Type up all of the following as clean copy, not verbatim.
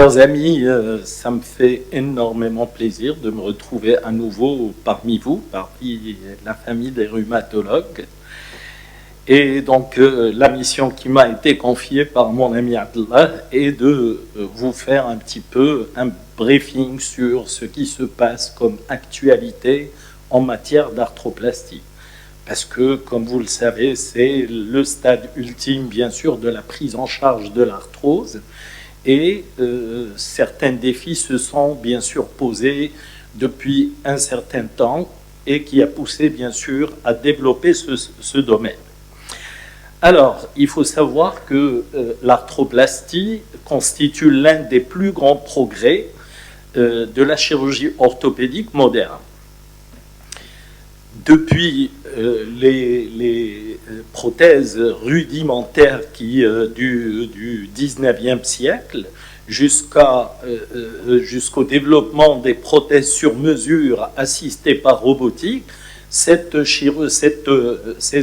Chers amis, ça me fait énormément plaisir de me retrouver à nouveau parmi vous, parmi la famille des rhumatologues. Et donc, la mission qui m'a été confiée par mon ami Abdallah est de vous faire un petit peu un briefing sur ce qui se passe comme actualité en matière d'arthroplastie. Parce que, comme vous le savez, c'est le stade ultime, bien sûr, de la prise en charge de l'arthrose. Et certains défis se sont bien sûr posés depuis un certain temps et qui a poussé bien sûr à développer ce domaine. Alors, il faut savoir que l'arthroplastie constitue l'un des plus grands progrès de la chirurgie orthopédique moderne. Depuis les prothèses rudimentaires du 19e siècle jusqu'au développement des prothèses sur mesure assistées par robotique, ces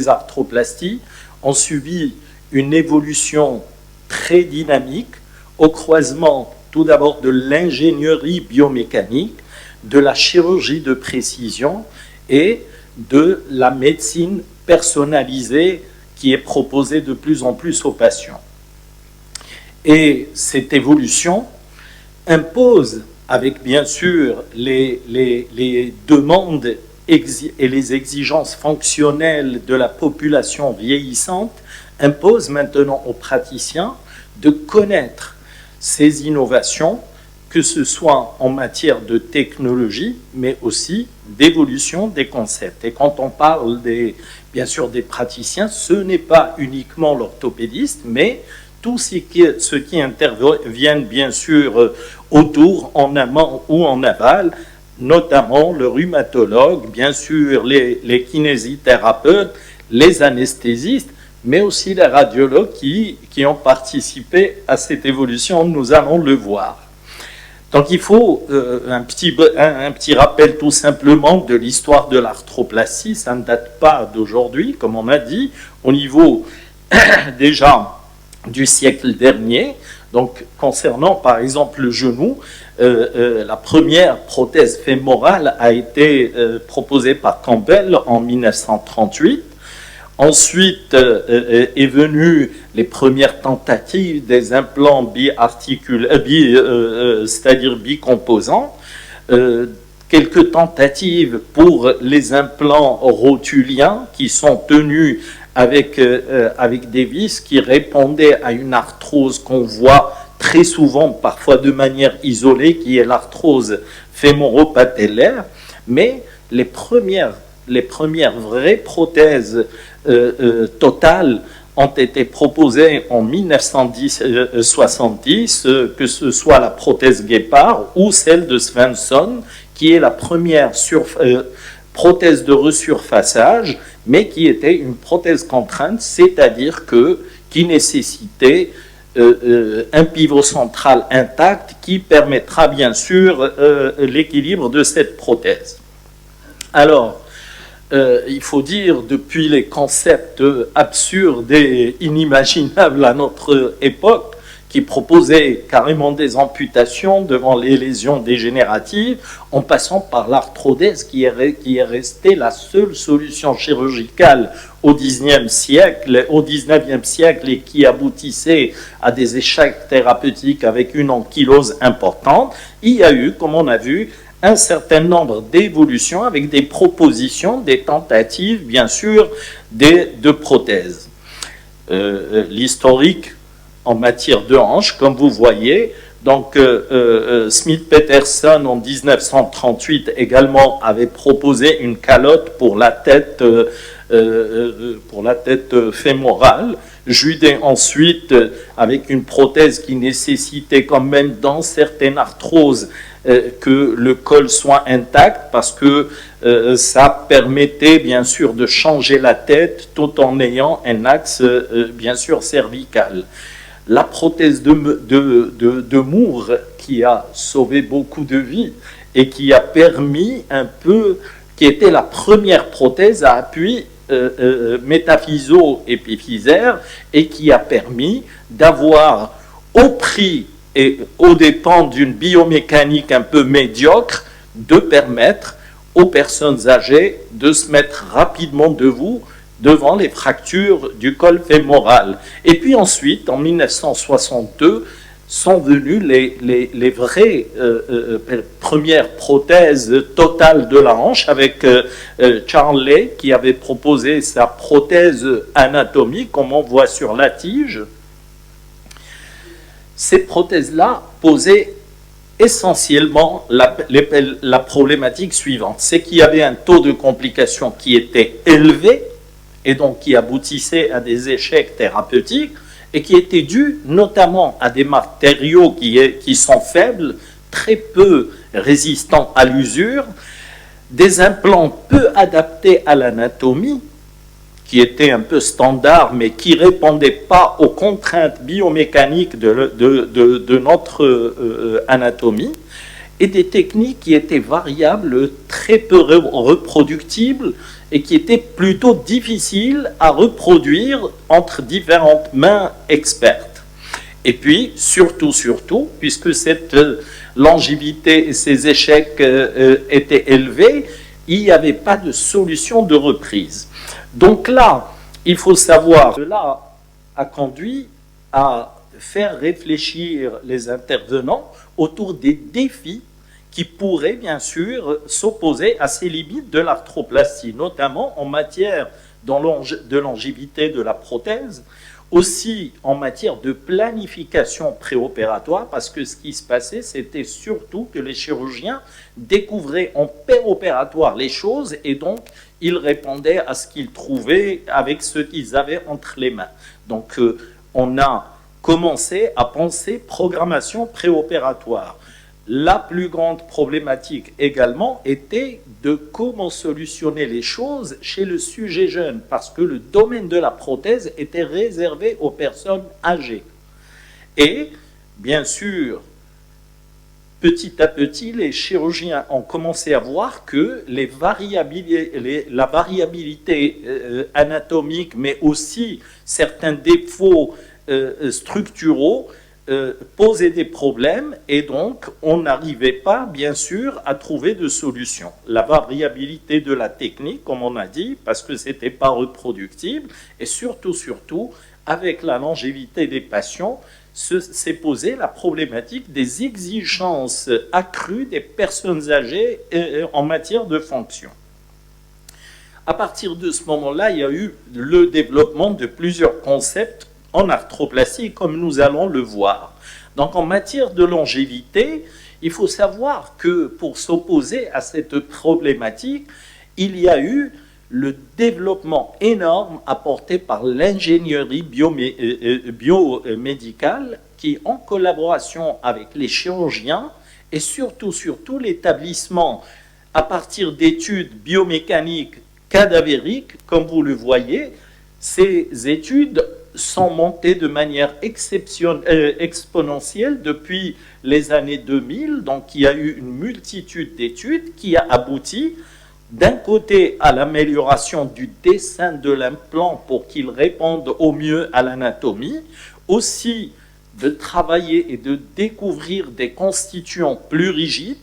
arthroplasties ont subi une évolution très dynamique au croisement tout d'abord de l'ingénierie biomécanique, de la chirurgie de précision et de la médecine personnalisée qui est proposée de plus en plus aux patients. Et cette évolution impose, avec bien sûr les demandes et les exigences fonctionnelles de la population vieillissante, impose maintenant aux praticiens de connaître ces innovations, que ce soit en matière de technologie, mais aussi d'évolution des concepts. Et quand on parle bien sûr des praticiens, ce n'est pas uniquement l'orthopédiste, mais tout ceux qui interviennent bien sûr autour, en amont ou en aval, notamment le rhumatologue, bien sûr les kinésithérapeutes, les anesthésistes, mais aussi les radiologues qui ont participé à cette évolution, nous allons le voir. Donc il faut un petit rappel tout simplement de l'histoire de l'arthroplastie. Ça ne date pas d'aujourd'hui, comme on a dit, au niveau déjà du siècle dernier. Donc concernant par exemple le genou, la première prothèse fémorale a été proposée par Campbell en 1938. Ensuite est venue les premières tentatives des implants c'est-à-dire bicomposants, quelques tentatives pour les implants rotuliens qui sont tenus avec des vis qui répondaient à une arthrose qu'on voit très souvent, parfois de manière isolée, qui est l'arthrose fémoro-patellaire, mais les premières vraies prothèses totales ont été proposées en 1970, que ce soit la prothèse Guépard ou celle de Svensson, qui est la première prothèse de resurfaçage, mais qui était une prothèse contrainte, c'est-à-dire qui nécessitait un pivot central intact qui permettra bien sûr l'équilibre de cette prothèse. Alors, il faut dire, depuis les concepts absurdes et inimaginables à notre époque, qui proposaient carrément des amputations devant les lésions dégénératives, en passant par l'arthrodèse qui est restée la seule solution chirurgicale au XIXe siècle et qui aboutissait à des échecs thérapeutiques avec une ankylose importante. Il y a eu, comme on a vu, un certain nombre d'évolutions avec des propositions, des tentatives, bien sûr, de prothèses. L'historique en matière de hanche, comme vous voyez, donc Smith-Peterson en 1938 également avait proposé une calotte pour la tête fémorale. Judet ensuite avec une prothèse qui nécessitait quand même dans certaines arthroses que le col soit intact parce que ça permettait bien sûr de changer la tête tout en ayant un axe bien sûr cervical. La prothèse de Moore qui a sauvé beaucoup de vies et qui a permis qui était la première prothèse à appui métaphyso-épiphysaire et qui a permis d'avoir au prix et aux dépens d'une biomécanique un peu médiocre, de permettre aux personnes âgées de se mettre rapidement debout devant les fractures du col fémoral. Et puis ensuite, en 1962, sont venues les vraies premières prothèses totales de la hanche avec Charley qui avait proposé sa prothèse anatomique, comme on voit sur la tige. Ces prothèses-là posaient essentiellement la problématique suivante, c'est qu'il y avait un taux de complications qui était élevé et donc qui aboutissait à des échecs thérapeutiques et qui était dû notamment à des matériaux qui sont faibles, très peu résistants à l'usure, des implants peu adaptés à l'anatomie, qui étaient un peu standards, mais qui ne répondaient pas aux contraintes biomécaniques de notre anatomie, et des techniques qui étaient variables, très peu reproductibles, et qui étaient plutôt difficiles à reproduire entre différentes mains expertes. Et puis, surtout, puisque cette longévité et ces échecs étaient élevés, il n'y avait pas de solution de reprise. Donc là, il faut savoir que cela a conduit à faire réfléchir les intervenants autour des défis qui pourraient bien sûr s'opposer à ces limites de l'arthroplastie, notamment en matière de longévité de la prothèse, aussi en matière de planification préopératoire, parce que ce qui se passait, c'était surtout que les chirurgiens découvraient en péropératoire les choses et donc ils répondaient à ce qu'ils trouvaient avec ce qu'ils avaient entre les mains. Donc on a commencé à penser programmation préopératoire. La plus grande problématique également était de comment solutionner les choses chez le sujet jeune, parce que le domaine de la prothèse était réservé aux personnes âgées. Et, bien sûr, petit à petit, les chirurgiens ont commencé à voir que la variabilité anatomique, mais aussi certains défauts structuraux, poser des problèmes et donc on n'arrivait pas bien sûr à trouver de solution. La variabilité de la technique, comme on a dit, parce que c'était pas reproductible, et surtout avec la longévité des patients, s'est posée la problématique des exigences accrues des personnes âgées en matière de fonction. À partir de ce moment-là, il y a eu le développement de plusieurs concepts en arthroplastie, comme nous allons le voir. Donc en matière de longévité, il faut savoir que pour s'opposer à cette problématique, il y a eu le développement énorme apporté par l'ingénierie biomédicale qui, en collaboration avec les chirurgiens et surtout l'établissement à partir d'études biomécaniques cadavériques, comme vous le voyez, ces études sont montées de manière exponentielle depuis les années 2000. Donc il y a eu une multitude d'études qui a abouti d'un côté à l'amélioration du dessin de l'implant pour qu'il réponde au mieux à l'anatomie, aussi de travailler et de découvrir des constituants plus rigides,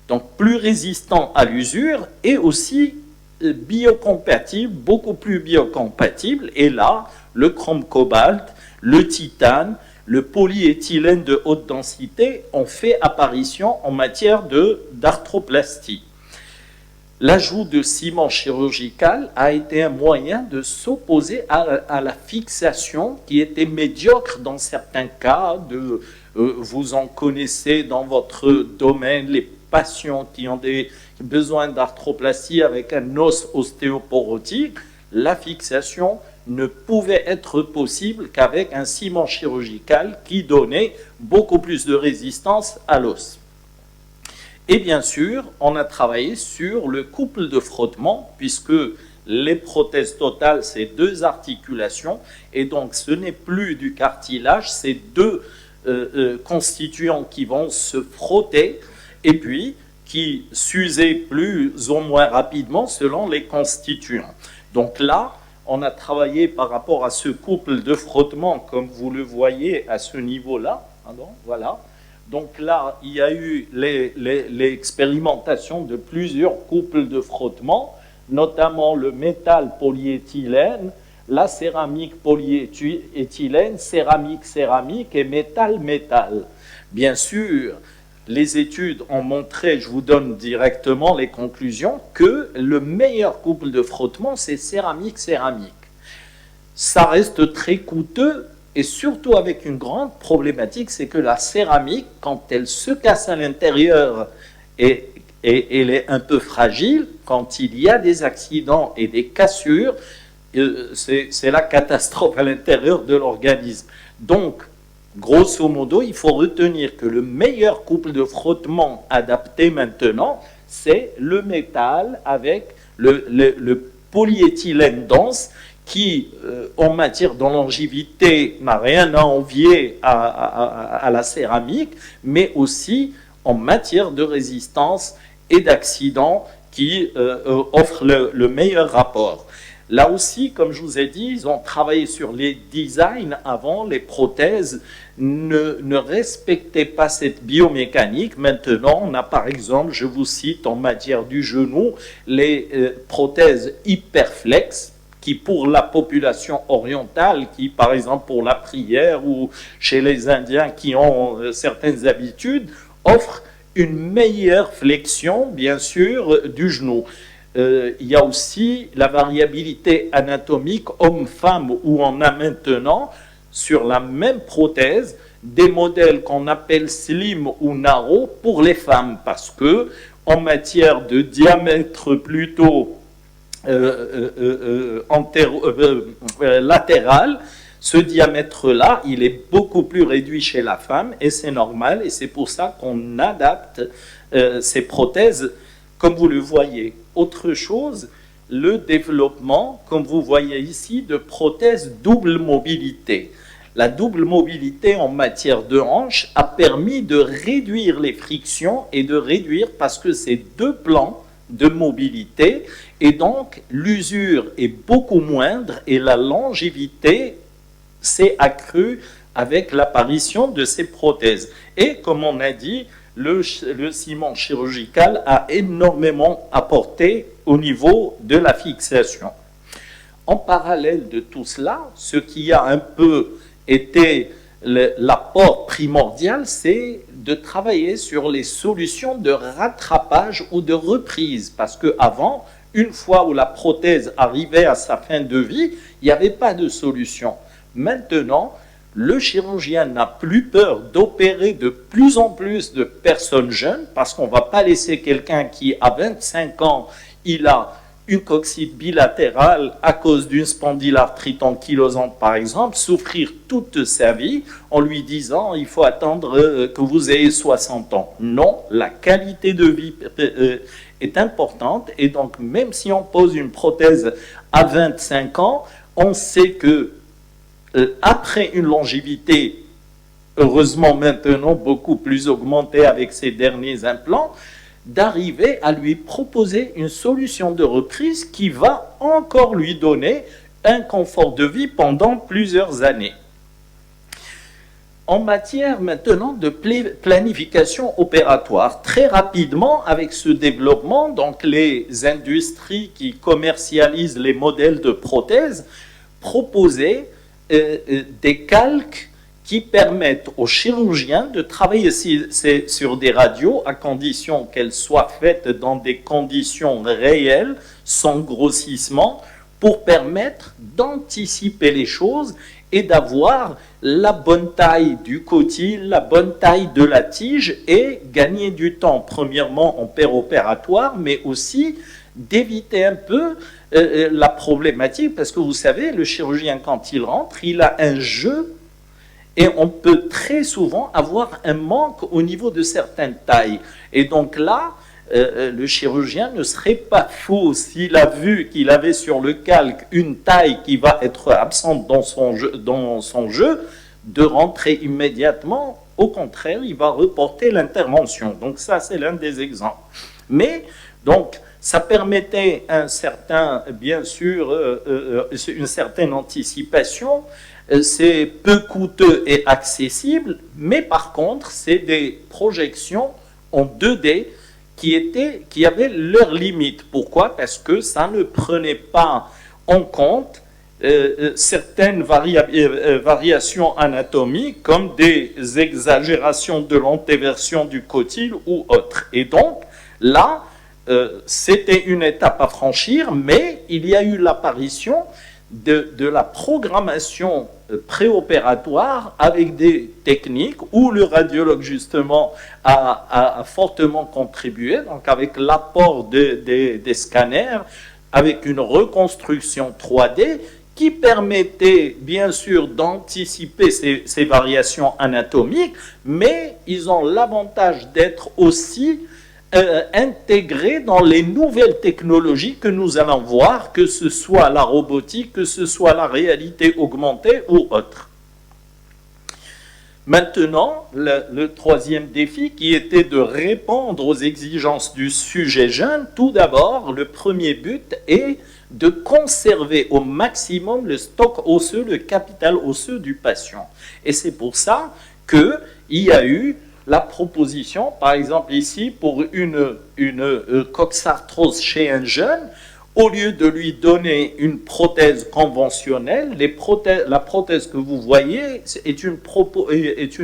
donc plus résistants à l'usure, et aussi biocompatibles, beaucoup plus biocompatibles. Et là, le chrome cobalt, le titane, le polyéthylène de haute densité ont fait apparition en matière d'arthroplastie. L'ajout de ciment chirurgical a été un moyen de s'opposer à la fixation qui était médiocre dans certains cas. Vous en connaissez dans votre domaine, les patients qui ont des besoins d'arthroplastie avec un os ostéoporotique. La fixation ne pouvait être possible qu'avec un ciment chirurgical qui donnait beaucoup plus de résistance à l'os. Et bien sûr, on a travaillé sur le couple de frottement, puisque les prothèses totales, c'est deux articulations, et donc ce n'est plus du cartilage, c'est deux constituants qui vont se frotter, et puis qui s'usaient plus ou moins rapidement selon les constituants. Donc là, on a travaillé par rapport à ce couple de frottement, comme vous le voyez à ce niveau-là, pardon, voilà. Donc là, il y a eu l'expérimentation de plusieurs couples de frottement, notamment le métal polyéthylène, la céramique polyéthylène, céramique et métal. Bien sûr, les études ont montré, je vous donne directement les conclusions, que le meilleur couple de frottement, c'est céramique. Ça reste très coûteux et surtout avec une grande problématique, c'est que la céramique, quand elle se casse à l'intérieur et elle est un peu fragile, quand il y a des accidents et des cassures, c'est la catastrophe à l'intérieur de l'organisme. Donc, grosso modo, il faut retenir que le meilleur couple de frottement adapté maintenant, c'est le métal avec le polyéthylène dense qui, en matière de longévité, n'a rien à envier à la céramique, mais aussi en matière de résistance et d'accident qui offre le meilleur rapport. Là aussi, comme je vous ai dit, ils ont travaillé sur les designs avant, les prothèses ne respectaient pas cette biomécanique. Maintenant, on a par exemple, je vous cite en matière du genou, les prothèses hyperflex, qui pour la population orientale, qui par exemple pour la prière ou chez les Indiens qui ont certaines habitudes, offrent une meilleure flexion, bien sûr, du genou. Il y a aussi la variabilité anatomique homme-femme où on a maintenant sur la même prothèse des modèles qu'on appelle slim ou narrow pour les femmes parce que en matière de diamètre plutôt latéral, ce diamètre-là, il est beaucoup plus réduit chez la femme et c'est normal et c'est pour ça qu'on adapte ces prothèses comme vous le voyez. Autre chose, le développement, comme vous voyez ici, de prothèses double mobilité. La double mobilité en matière de hanche a permis de réduire les frictions et de réduire, parce que c'est deux plans de mobilité, et donc l'usure est beaucoup moindre et la longévité s'est accrue avec l'apparition de ces prothèses. Et comme on a dit, le ciment chirurgical a énormément apporté au niveau de la fixation. En parallèle de tout cela, ce qui a un peu été l'apport primordial, c'est de travailler sur les solutions de rattrapage ou de reprise. Parce qu'avant, une fois où la prothèse arrivait à sa fin de vie, il n'y avait pas de solution. Maintenant, le chirurgien n'a plus peur d'opérer de plus en plus de personnes jeunes parce qu'on ne va pas laisser quelqu'un qui, à 25 ans, il a une coxite bilatérale à cause d'une spondylarthrite ankylosante, par exemple, souffrir toute sa vie en lui disant il faut attendre que vous ayez 60 ans. Non, la qualité de vie est importante et donc même si on pose une prothèse à 25 ans, on sait que après une longévité, heureusement maintenant beaucoup plus augmentée avec ces derniers implants, d'arriver à lui proposer une solution de reprise qui va encore lui donner un confort de vie pendant plusieurs années. En matière maintenant de planification opératoire, très rapidement avec ce développement, donc les industries qui commercialisent les modèles de prothèses proposaient des calques qui permettent aux chirurgiens de travailler sur des radios à condition qu'elles soient faites dans des conditions réelles, sans grossissement, pour permettre d'anticiper les choses et d'avoir la bonne taille du cotyle, la bonne taille de la tige et gagner du temps, premièrement en péropératoire, mais aussi d'éviter un peu la problématique, parce que vous savez, le chirurgien, quand il rentre, il a un jeu et on peut très souvent avoir un manque au niveau de certaines tailles. Et donc là, le chirurgien ne serait pas fou s'il a vu qu'il avait sur le calque une taille qui va être absente dans son jeu, de rentrer immédiatement. Au contraire, il va reporter l'intervention. Donc ça, c'est l'un des exemples. Mais, donc, ça permettait un certain, bien sûr, une certaine anticipation. c'est peu coûteux et accessible, mais par contre, c'est des projections en 2D qui avaient leurs limites. Pourquoi? Parce que ça ne prenait pas en compte certaines variations anatomiques, comme des exagérations de l'antéversion du cotyle ou autres. Et donc, là, c'était une étape à franchir, mais il y a eu l'apparition de la programmation préopératoire avec des techniques où le radiologue justement a fortement contribué, donc avec l'apport des scanners, avec une reconstruction 3D qui permettait bien sûr d'anticiper ces variations anatomiques, mais ils ont l'avantage d'être aussi intégrés dans les nouvelles technologies que nous allons voir, que ce soit la robotique, que ce soit la réalité augmentée ou autre. Maintenant, le troisième défi qui était de répondre aux exigences du sujet jeune, tout d'abord, le premier but est de conserver au maximum le stock osseux, le capital osseux du patient. Et c'est pour ça qu'il y a eu la proposition, par exemple ici, pour une coxarthrose chez un jeune, au lieu de lui donner une prothèse conventionnelle, la prothèse que vous voyez est une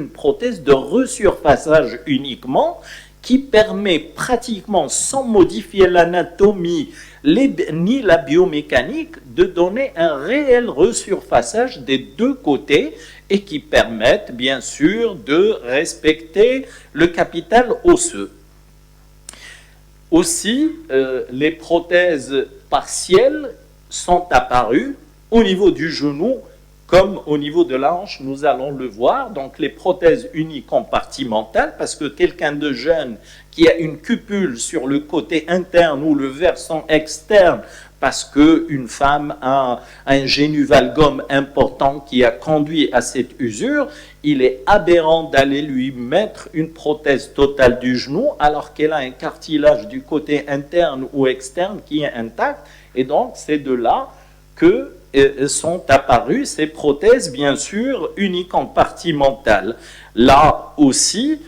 prothèse de resurfaçage uniquement, qui permet pratiquement, sans modifier l'anatomie ni la biomécanique, de donner un réel resurfaçage des deux côtés et qui permettent bien sûr de respecter le capital osseux. Aussi, les prothèses partielles sont apparues au niveau du genou comme au niveau de la hanche, nous allons le voir. Donc les prothèses unicompartimentales, parce que quelqu'un de jeune qui a une cupule sur le côté interne ou le versant externe, parce qu'une femme a un génuvalgome important qui a conduit à cette usure, il est aberrant d'aller lui mettre une prothèse totale du genou alors qu'elle a un cartilage du côté interne ou externe qui est intact. Et donc c'est de là que sont apparues ces prothèses, bien sûr, unicompartimentales. Là aussi,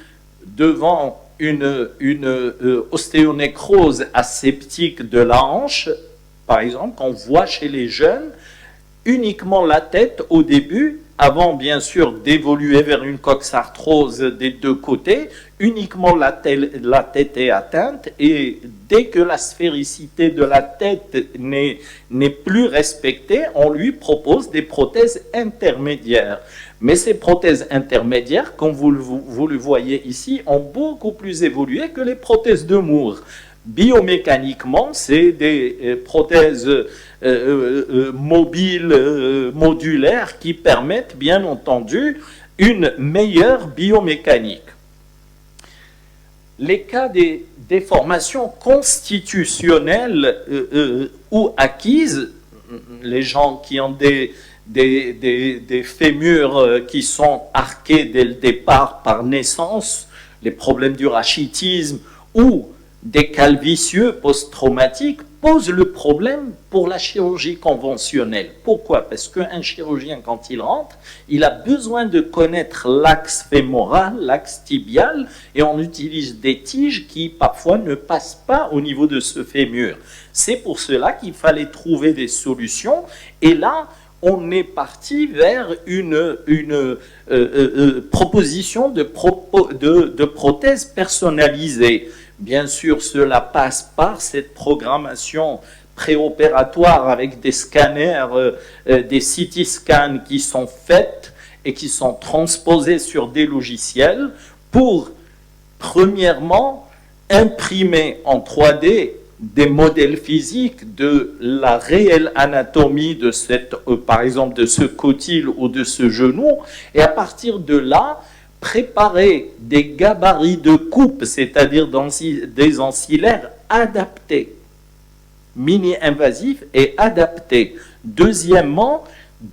devant une ostéonécrose aseptique de la hanche, par exemple, on voit chez les jeunes uniquement la tête au début, avant bien sûr d'évoluer vers une coxarthrose des deux côtés, uniquement la tête est atteinte, et dès que la sphéricité de la tête n'est plus respectée, on lui propose des prothèses intermédiaires. Mais ces prothèses intermédiaires, comme vous le voyez ici, ont beaucoup plus évolué que les prothèses de Moore. Biomécaniquement, c'est des prothèses mobiles, modulaires, qui permettent bien entendu une meilleure biomécanique. Les cas des déformations constitutionnelles ou acquises, les gens qui ont des fémurs qui sont arqués dès le départ par naissance, les problèmes du rachitisme ou des calvicieux post-traumatiques posent le problème pour la chirurgie conventionnelle. Pourquoi? Parce qu'un chirurgien, quand il rentre, il a besoin de connaître l'axe fémoral, l'axe tibial, et on utilise des tiges qui parfois ne passent pas au niveau de ce fémur. C'est pour cela qu'il fallait trouver des solutions, et là, on est parti vers une proposition de prothèses personnalisées. Bien sûr, cela passe par cette programmation préopératoire avec des scanners, des CT scans qui sont faits et qui sont transposés sur des logiciels pour, premièrement, imprimer en 3D des modèles physiques de la réelle anatomie de par exemple, de ce cotyle ou de ce genou, et à partir de là, préparer des gabarits de coupe, c'est-à-dire des ancillaires adaptés, mini-invasifs et adaptés. Deuxièmement,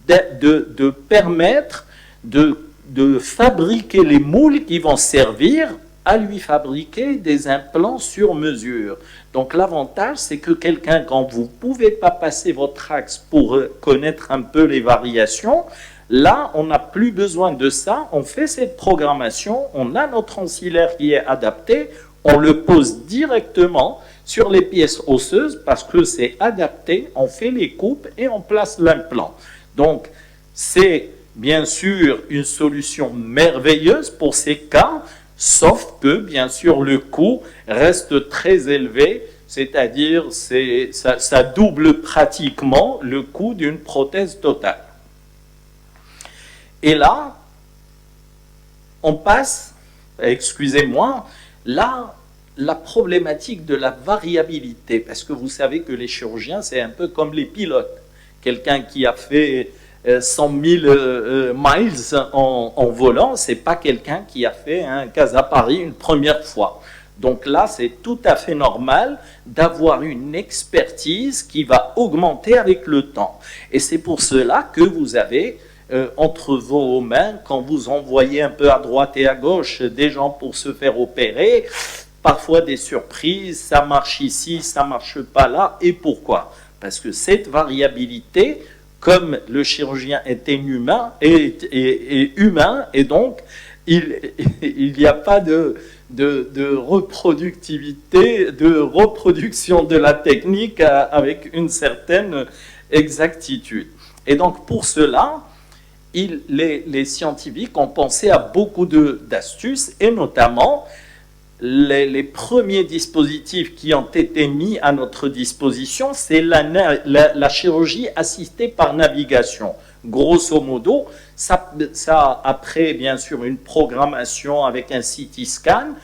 de permettre de fabriquer les moules qui vont servir à lui fabriquer des implants sur mesure. Donc l'avantage, c'est que quelqu'un, quand vous ne pouvez pas passer votre axe pour connaître un peu les variations, Là, on n'a plus besoin de ça, on fait cette programmation, on a notre ancillaire qui est adapté, on le pose directement sur les pièces osseuses parce que c'est adapté, on fait les coupes et on place l'implant. Donc, c'est bien sûr une solution merveilleuse pour ces cas, sauf que, bien sûr, le coût reste très élevé, c'est-à-dire ça double pratiquement le coût d'une prothèse totale. Et là, on passe, excusez-moi, là, la problématique de la variabilité, parce que vous savez que les chirurgiens, c'est un peu comme les pilotes. Quelqu'un qui a fait 100 000 miles en volant, c'est pas quelqu'un qui a fait un Casa Paris une première fois. Donc là, c'est tout à fait normal d'avoir une expertise qui va augmenter avec le temps. Et c'est pour cela que vous avez entre vos mains, quand vous envoyez un peu à droite et à gauche des gens pour se faire opérer, parfois des surprises, ça marche ici, ça marche pas là. Et pourquoi? Parce que cette variabilité, comme le chirurgien est inhumain, est humain, et donc il n'y a pas de reproductivité, de reproduction de la technique avec une certaine exactitude. Et donc pour cela, les scientifiques ont pensé à beaucoup d'astuces, et notamment les premiers dispositifs qui ont été mis à notre disposition, c'est la chirurgie assistée par navigation. Grosso modo, ça, après bien sûr une programmation avec un CT scan,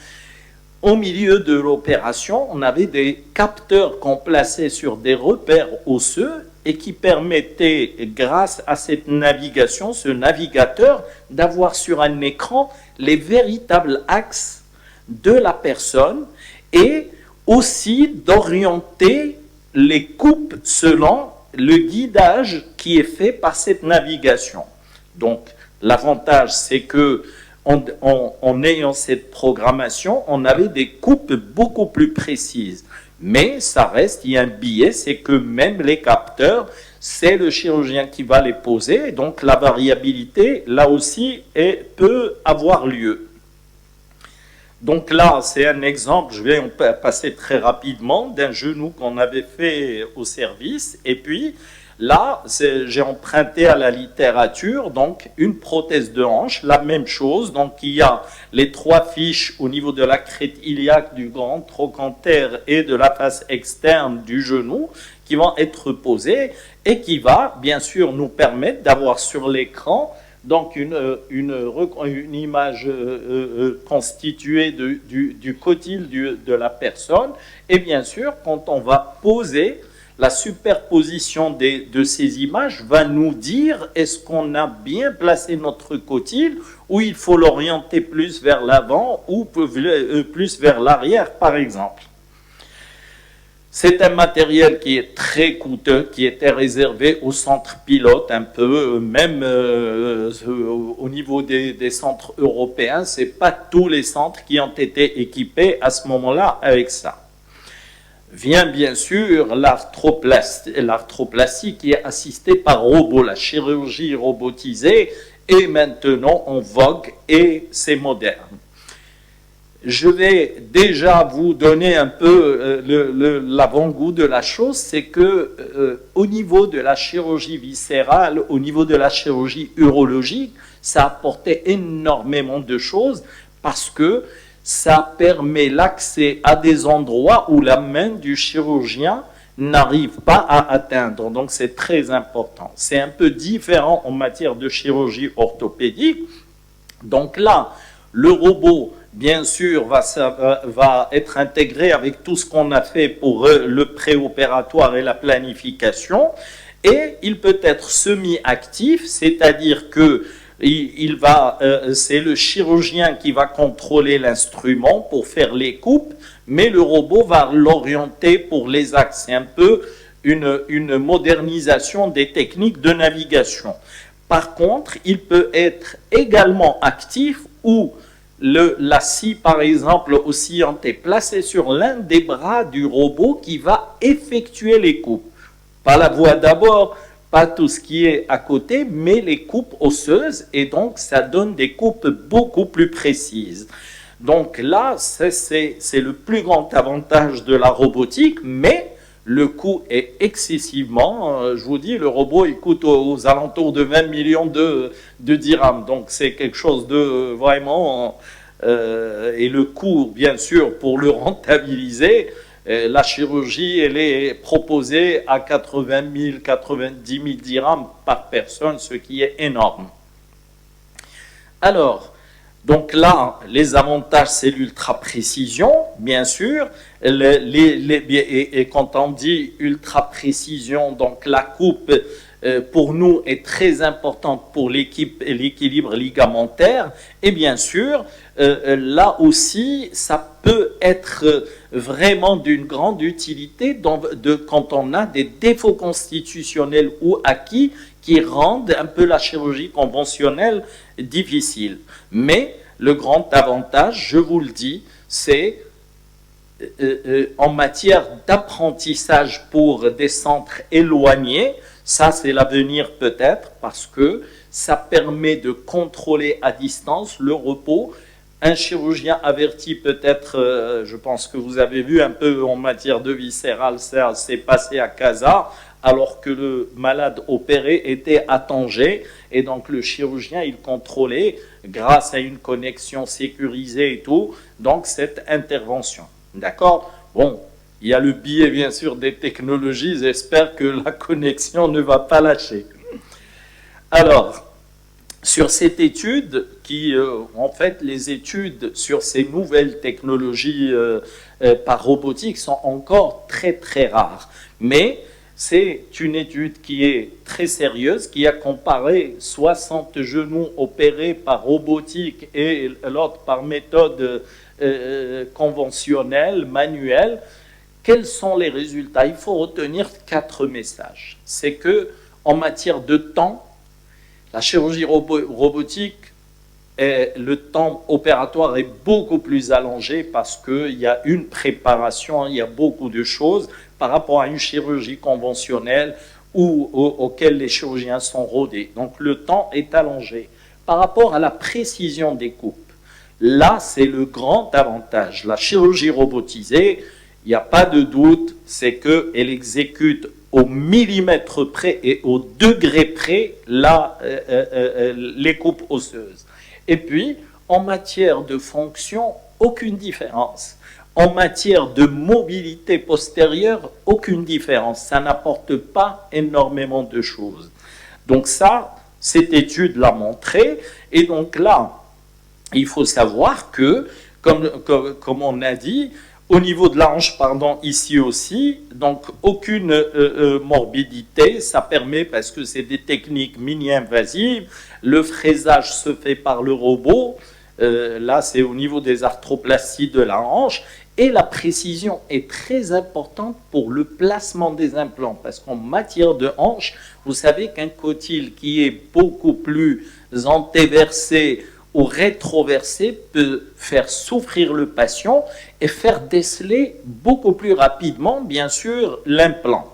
au milieu de l'opération, on avait des capteurs qu'on plaçait sur des repères osseux et qui permettaient, grâce à cette navigation, ce navigateur, d'avoir sur un écran les véritables axes de la personne et aussi d'orienter les coupes selon le guidage qui est fait par cette navigation. Donc, l'avantage, c'est que en ayant cette programmation, on avait des coupes beaucoup plus précises. Mais ça reste, il y a un biais, c'est que même les capteurs, c'est le chirurgien qui va les poser. Donc, la variabilité, là aussi, peut avoir lieu. Donc là, c'est un exemple, je vais en passer très rapidement, d'un genou qu'on avait fait au service. Et puis, là, j'ai emprunté à la littérature, donc une prothèse de hanche, la même chose. Donc il y a les 3 fiches au niveau de la crête iliaque, du grand trochanter et de la face externe du genou qui vont être posées et qui va bien sûr nous permettre d'avoir sur l'écran donc une image constituée du cotyle de la personne. Et bien sûr, quand on va poser, la superposition de ces images va nous dire est-ce qu'on a bien placé notre cotyle ou il faut l'orienter plus vers l'avant ou plus vers l'arrière, par exemple. C'est un matériel qui est très coûteux, qui était réservé aux centres pilotes un peu, même au niveau des centres européens. Ce n'est pas tous les centres qui ont été équipés à ce moment-là avec ça. Vient bien sûr l'arthroplastie qui est assistée par robot. La chirurgie robotisée est maintenant en vogue et c'est moderne. Je vais déjà vous donner un peu l'avant-goût de la chose, c'est que au niveau de la chirurgie viscérale, au niveau de la chirurgie urologique, ça apportait énormément de choses parce que ça permet l'accès à des endroits où la main du chirurgien n'arrive pas à atteindre. Donc c'est très important. C'est un peu différent en matière de chirurgie orthopédique. Donc là, le robot, bien sûr, va être intégré avec tout ce qu'on a fait pour le préopératoire et la planification. Et il peut être semi-actif, c'est-à-dire que c'est le chirurgien qui va contrôler l'instrument pour faire les coupes, mais le robot va l'orienter pour les axes. C'est un peu une modernisation des techniques de navigation. Par contre, il peut être également actif où la scie, par exemple, oscillante est placée sur l'un des bras du robot qui va effectuer les coupes. Par la voie d'abord, pas tout ce qui est à côté, mais les coupes osseuses, et donc ça donne des coupes beaucoup plus précises. Donc là, c'est le plus grand avantage de la robotique, mais le coût est excessivement, je vous dis, le robot il coûte aux alentours de 20 millions de dirhams, donc c'est quelque chose de vraiment, et le coût, bien sûr, pour le rentabiliser, la chirurgie, elle est proposée à 80 000, 90 000 dirhams par personne, ce qui est énorme. Alors, donc là, les avantages, c'est l'ultra-précision, bien sûr. Et quand on dit ultra-précision, donc la coupe, pour nous, est très importante pour l'équilibre ligamentaire. Et bien sûr, là aussi, ça peut être vraiment d'une grande utilité quand on a des défauts constitutionnels ou acquis qui rendent un peu la chirurgie conventionnelle difficile. Mais le grand avantage, je vous le dis, c'est en matière d'apprentissage pour des centres éloignés, ça c'est l'avenir peut-être, parce que ça permet de contrôler à distance le repos. Un chirurgien averti peut-être, je pense que vous avez vu un peu en matière de viscérale, ça s'est passé à Casa, alors que le malade opéré était à Tanger, et donc le chirurgien, il contrôlait, grâce à une connexion sécurisée et tout, donc cette intervention. D'accord? Bon, il y a le biais, bien sûr, des technologies, j'espère que la connexion ne va pas lâcher. Alors, sur cette étude, en fait, les études sur ces nouvelles technologies par robotique sont encore très, très rares. Mais c'est une étude qui est très sérieuse, qui a comparé 60 genoux opérés par robotique et l'autre par méthode conventionnelle, manuelle. Quels sont les résultats? Il faut retenir 4 messages. C'est que, en matière de temps, la chirurgie robotique, le temps opératoire est beaucoup plus allongé parce qu'il y a une préparation, il y a beaucoup de choses par rapport à une chirurgie conventionnelle auquel les chirurgiens sont rodés. Donc le temps est allongé. Par rapport à la précision des coupes, là c'est le grand avantage. La chirurgie robotisée, il n'y a pas de doute, c'est qu'elle exécute au millimètre près et au degré près les coupes osseuses. Et puis, en matière de fonction, aucune différence. En matière de mobilité postérieure, aucune différence. Ça n'apporte pas énormément de choses. Donc ça, cette étude l'a montré. Et donc là, il faut savoir que, comme on a dit, au niveau de la hanche, ici aussi, donc aucune morbidité, ça permet, parce que c'est des techniques mini-invasives, le fraisage se fait par le robot, là c'est au niveau des arthroplasties de la hanche, et la précision est très importante pour le placement des implants, parce qu'en matière de hanche, vous savez qu'un cotyle qui est beaucoup plus antéversé ou rétroversé peut faire souffrir le patient et faire déceler beaucoup plus rapidement, bien sûr, l'implant.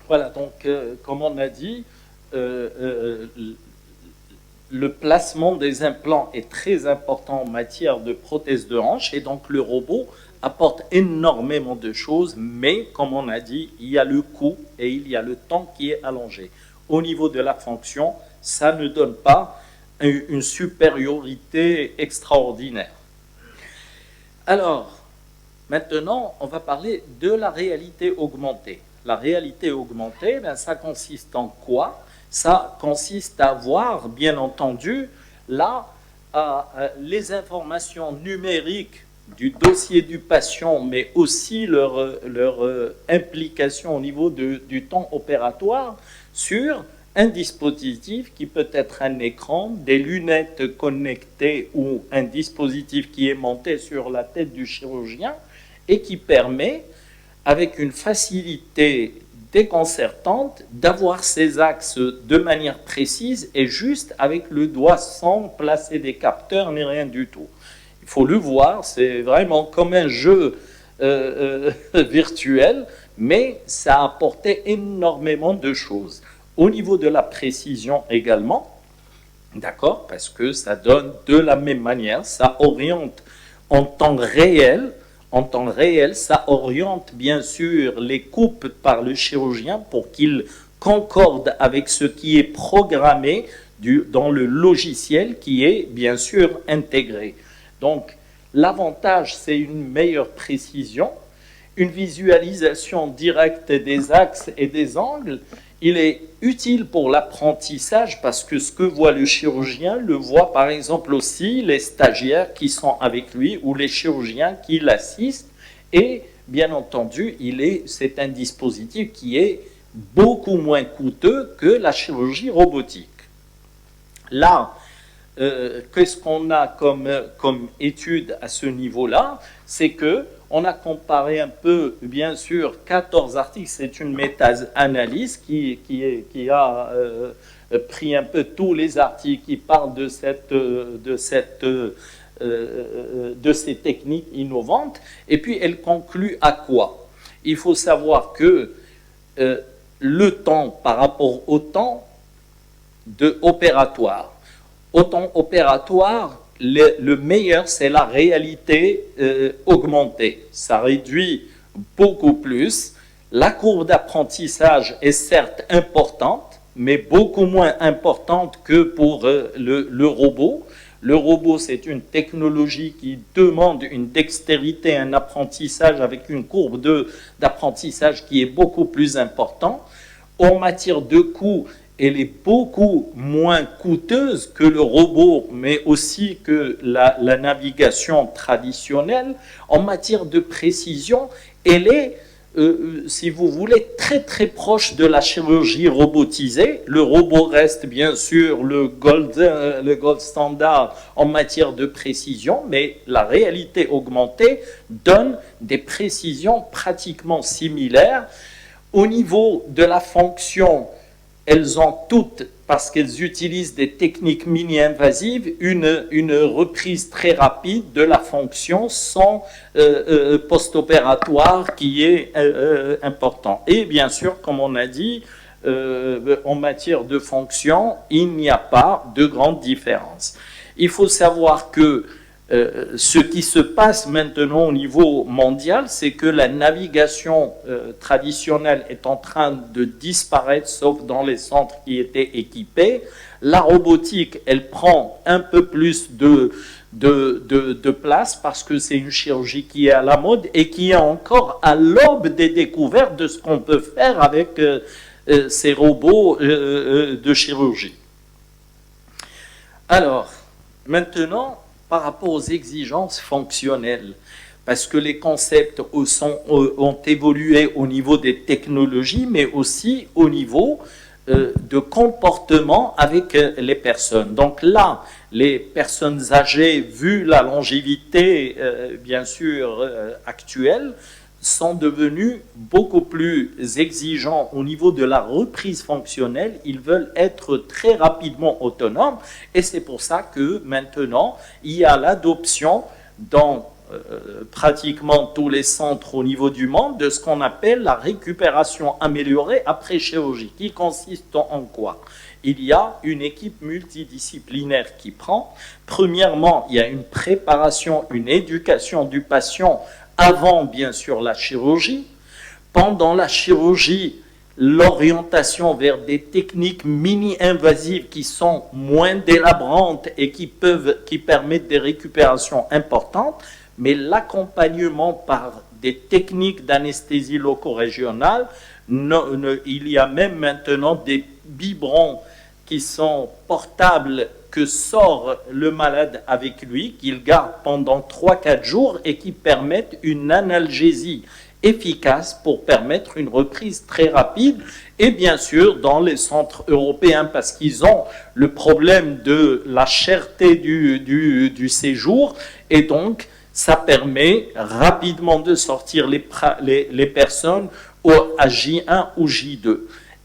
Voilà, donc, comme on a dit, le placement des implants est très important en matière de prothèse de hanche, et donc le robot apporte énormément de choses, mais comme on a dit, il y a le coût et il y a le temps qui est allongé. Au niveau de la fonction, ça ne donne pas une supériorité extraordinaire. Alors, maintenant, on va parler de la réalité augmentée. La réalité augmentée, ça consiste en quoi? Ça consiste à voir, bien entendu, là, les informations numériques du dossier du patient, mais aussi leur implication au niveau du temps opératoire sur un dispositif qui peut être un écran, des lunettes connectées ou un dispositif qui est monté sur la tête du chirurgien et qui permet, avec une facilité déconcertante, d'avoir ces axes de manière précise et juste avec le doigt sans placer des capteurs ni rien du tout. Il faut le voir, c'est vraiment comme un jeu virtuelle, mais ça apportait énormément de choses. Au niveau de la précision également, d'accord, parce que ça donne de la même manière, ça oriente en temps réel, ça oriente bien sûr les coupes par le chirurgien pour qu'il concorde avec ce qui est programmé dans le logiciel qui est bien sûr intégré. Donc, l'avantage, c'est une meilleure précision, une visualisation directe des axes et des angles. Il est utile pour l'apprentissage parce que ce que voit le chirurgien le voit par exemple aussi les stagiaires qui sont avec lui ou les chirurgiens qui l'assistent. Et bien entendu, c'est un dispositif qui est beaucoup moins coûteux que la chirurgie robotique. Là, qu'est-ce qu'on a comme étude à ce niveau-là? C'est que on a comparé un peu, bien sûr, 14 articles. C'est une méta-analyse qui a pris un peu tous les articles qui parlent de ces techniques innovantes. Et puis, elle conclut à quoi? Il faut savoir que le temps par rapport au temps opératoire. Au temps opératoire, le meilleur, c'est la réalité augmentée. Ça réduit beaucoup plus. La courbe d'apprentissage est certes importante, mais beaucoup moins importante que pour le robot. Le robot, c'est une technologie qui demande une dextérité, un apprentissage avec une courbe d'apprentissage qui est beaucoup plus importante. En matière de coût, elle est beaucoup moins coûteuse que le robot, mais aussi que la navigation traditionnelle. En matière de précision, elle est, si vous voulez, très très proche de la chirurgie robotisée. Le robot reste bien sûr le gold standard en matière de précision, mais la réalité augmentée donne des précisions pratiquement similaires. Au niveau de la fonction, elles ont toutes, parce qu'elles utilisent des techniques mini-invasives, une reprise très rapide de la fonction sans post-opératoire qui est important. Et bien sûr, comme on a dit, en matière de fonction, il n'y a pas de grande différence. Il faut savoir que ce qui se passe maintenant au niveau mondial, c'est que la navigation traditionnelle est en train de disparaître, sauf dans les centres qui étaient équipés. La robotique, elle prend un peu plus de place parce que c'est une chirurgie qui est à la mode et qui est encore à l'aube des découvertes de ce qu'on peut faire avec ces robots de chirurgie. Alors, maintenant, par rapport aux exigences fonctionnelles, parce que les concepts ont évolué au niveau des technologies, mais aussi au niveau de comportement avec les personnes. Donc là, les personnes âgées, vu la longévité, bien sûr, actuelle, sont devenus beaucoup plus exigeants au niveau de la reprise fonctionnelle. Ils veulent être très rapidement autonomes et c'est pour ça que maintenant, il y a l'adoption dans pratiquement tous les centres au niveau du monde de ce qu'on appelle la récupération améliorée après chirurgie, qui consiste en quoi? Il y a une équipe multidisciplinaire qui prend. Premièrement, il y a une préparation, une éducation du patient avant, bien sûr, la chirurgie. Pendant la chirurgie, l'orientation vers des techniques mini-invasives qui sont moins délabrantes et qui permettent des récupérations importantes, mais l'accompagnement par des techniques d'anesthésie loco-régionale, il y a même maintenant des biberons qui sont portables que sort le malade avec lui, qu'il garde pendant 3-4 jours et qui permettent une analgésie efficace pour permettre une reprise très rapide. Et bien sûr, dans les centres européens, parce qu'ils ont le problème de la cherté du séjour, et donc ça permet rapidement de sortir les personnes à J1 ou J2.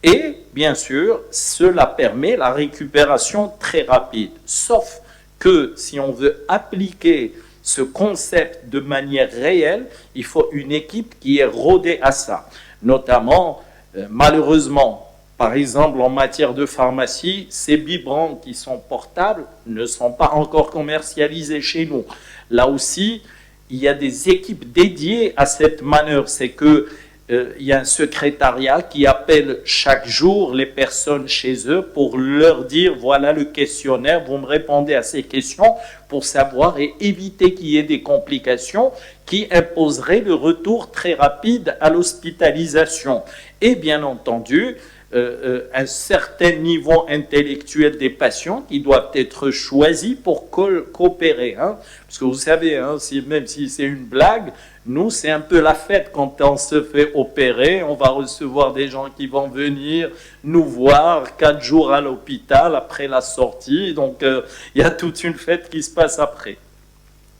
Et, bien sûr, cela permet la récupération très rapide. Sauf que si on veut appliquer ce concept de manière réelle, il faut une équipe qui est rodée à ça. Notamment, malheureusement, par exemple, en matière de pharmacie, ces biberons qui sont portables ne sont pas encore commercialisés chez nous. Là aussi, il y a des équipes dédiées à cette manœuvre. C'est que il y a un secrétariat qui appelle chaque jour les personnes chez eux pour leur dire voilà le questionnaire, vous me répondez à ces questions pour savoir et éviter qu'il y ait des complications qui imposeraient le retour très rapide à l'hospitalisation. Et bien entendu, un certain niveau intellectuel des patients qui doivent être choisis pour coopérer. Hein. Parce que vous savez, hein, même si c'est une blague, nous, c'est un peu la fête quand on se fait opérer. On va recevoir des gens qui vont venir nous voir 4 jours à l'hôpital après la sortie. Donc, il y a toute une fête qui se passe après.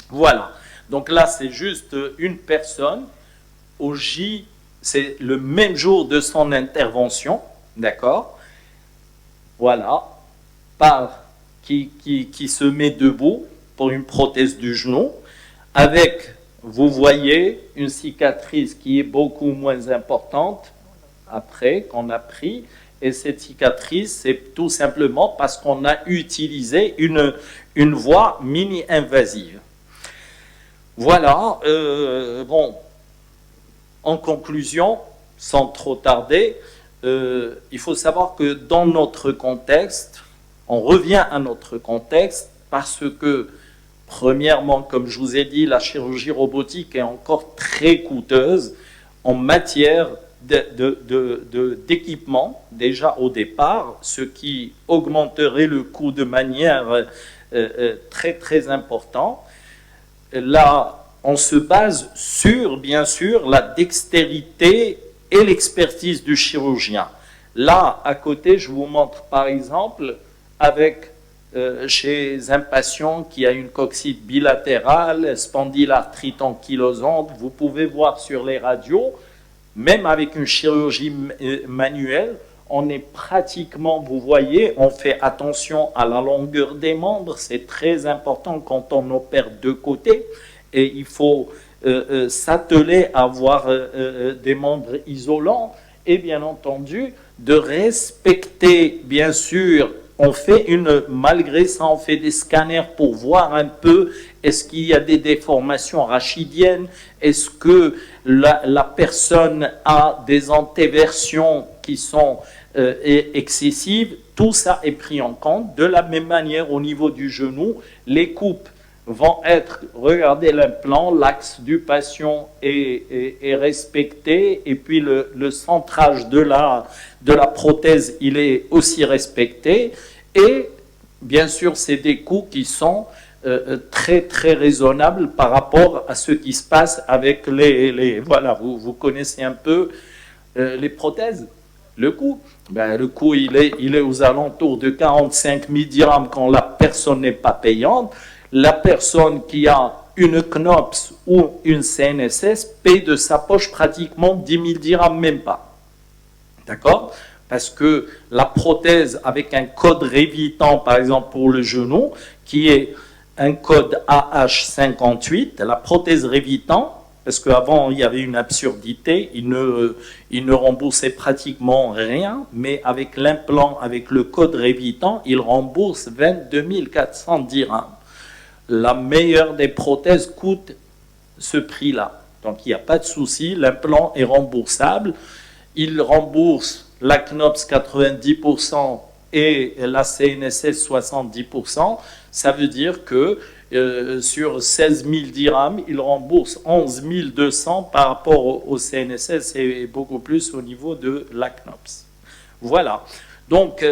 Voilà. Donc là, c'est juste une personne. Au J, c'est le même jour de son intervention. D'accord? Voilà. Qui se met debout pour une prothèse du genou avec... Vous voyez une cicatrice qui est beaucoup moins importante après qu'on a pris. Et cette cicatrice, c'est tout simplement parce qu'on a utilisé une voie mini-invasive. Voilà. Bon, en conclusion, sans trop tarder, il faut savoir que dans notre contexte, on revient à notre contexte parce que premièrement, comme je vous ai dit, la chirurgie robotique est encore très coûteuse en matière d'équipement, déjà au départ, ce qui augmenterait le coût de manière très très importante. Là, on se base sur, bien sûr, la dextérité et l'expertise du chirurgien. Là, à côté, je vous montre par exemple avec... chez un patient qui a une coxite bilatérale, spondylarthrite ankylosante, vous pouvez voir sur les radios, même avec une chirurgie manuelle, on est pratiquement, vous voyez, on fait attention à la longueur des membres, c'est très important quand on opère de côté, et il faut s'atteler à avoir des membres isolants, et bien entendu, de respecter, bien sûr, malgré ça, on fait des scanners pour voir un peu est-ce qu'il y a des déformations rachidiennes, est-ce que la personne a des antéversions qui sont excessives. Tout ça est pris en compte. De la même manière, au niveau du genou, les coupes vont être, regardez l'implant, l'axe du patient est respecté, et puis le centrage de la prothèse, il est aussi respecté, et bien sûr, c'est des coûts qui sont très très raisonnables par rapport à ce qui se passe avec voilà, vous connaissez un peu les prothèses. Le coût, le coût il est aux alentours de 45 000 dirhams quand la personne n'est pas payante. La personne qui a une KNOPS ou une CNSS paie de sa poche pratiquement 10 000 dirhams, même pas. D'accord? Parce que la prothèse avec un code Révitant, par exemple pour le genou, qui est un code AH58, la prothèse Révitant, parce qu'avant il y avait une absurdité, il ne remboursait pratiquement rien, mais avec l'implant, avec le code Révitant, il rembourse 22 400 dirhams. La meilleure des prothèses coûte ce prix-là. Donc il n'y a pas de souci, l'implant est remboursable. Il rembourse la KNOPS 90% et la CNSS 70%. Ça veut dire que sur 16 000 dirhams, il rembourse 11 200 par rapport au CNSS et beaucoup plus au niveau de la KNOPS. Voilà. Donc...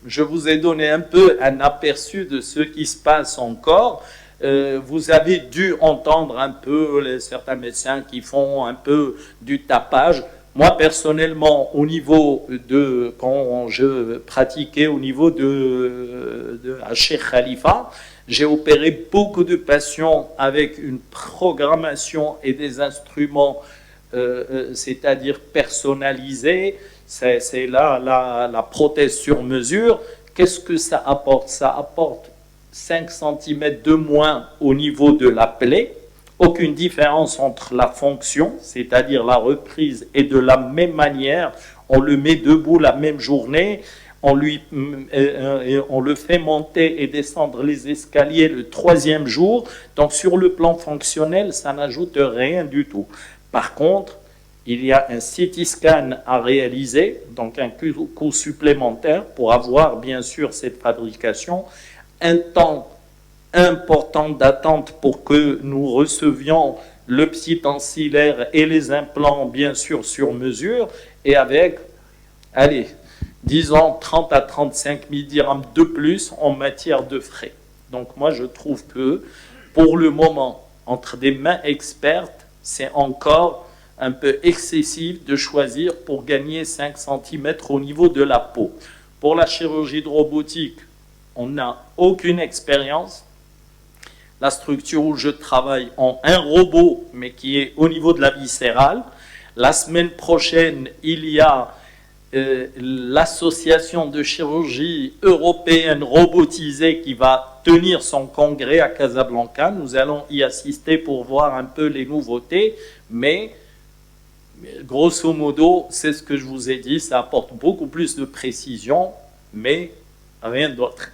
je vous ai donné un peu un aperçu de ce qui se passe encore. Vous avez dû entendre un peu certains médecins qui font un peu du tapage. Moi, personnellement, au niveau de... Quand je pratiquais au niveau de Cheikh Khalifa, j'ai opéré beaucoup de patients avec une programmation et des instruments, c'est-à-dire personnalisés. C'est là la prothèse sur mesure. Qu'est-ce que ça apporte? Ça apporte 5 cm de moins au niveau de la plaie, aucune différence entre la fonction, c'est-à-dire la reprise, et de la même manière, on le met debout la même journée, on le fait monter et descendre les escaliers le 3e jour. Donc sur le plan fonctionnel, ça n'ajoute rien du tout. Par contre, il y a un CT scan à réaliser, donc un coût supplémentaire pour avoir bien sûr cette fabrication, un temps important d'attente pour que nous recevions le petit ancillaire et les implants bien sûr sur mesure, et avec, allez, disons 30 à 35 000 dirhams de plus en matière de frais. Donc moi je trouve que pour le moment, entre des mains expertes, c'est encore un peu excessif de choisir pour gagner 5 cm au niveau de la peau. Pour la chirurgie de robotique, on n'a aucune expérience. La structure où je travaille en un robot, mais qui est au niveau de la viscérale. La semaine prochaine, il y a l'association de chirurgie européenne robotisée qui va tenir son congrès à Casablanca. Nous allons y assister pour voir un peu les nouveautés, mais grosso modo, c'est ce que je vous ai dit, ça apporte beaucoup plus de précision, mais rien d'autre.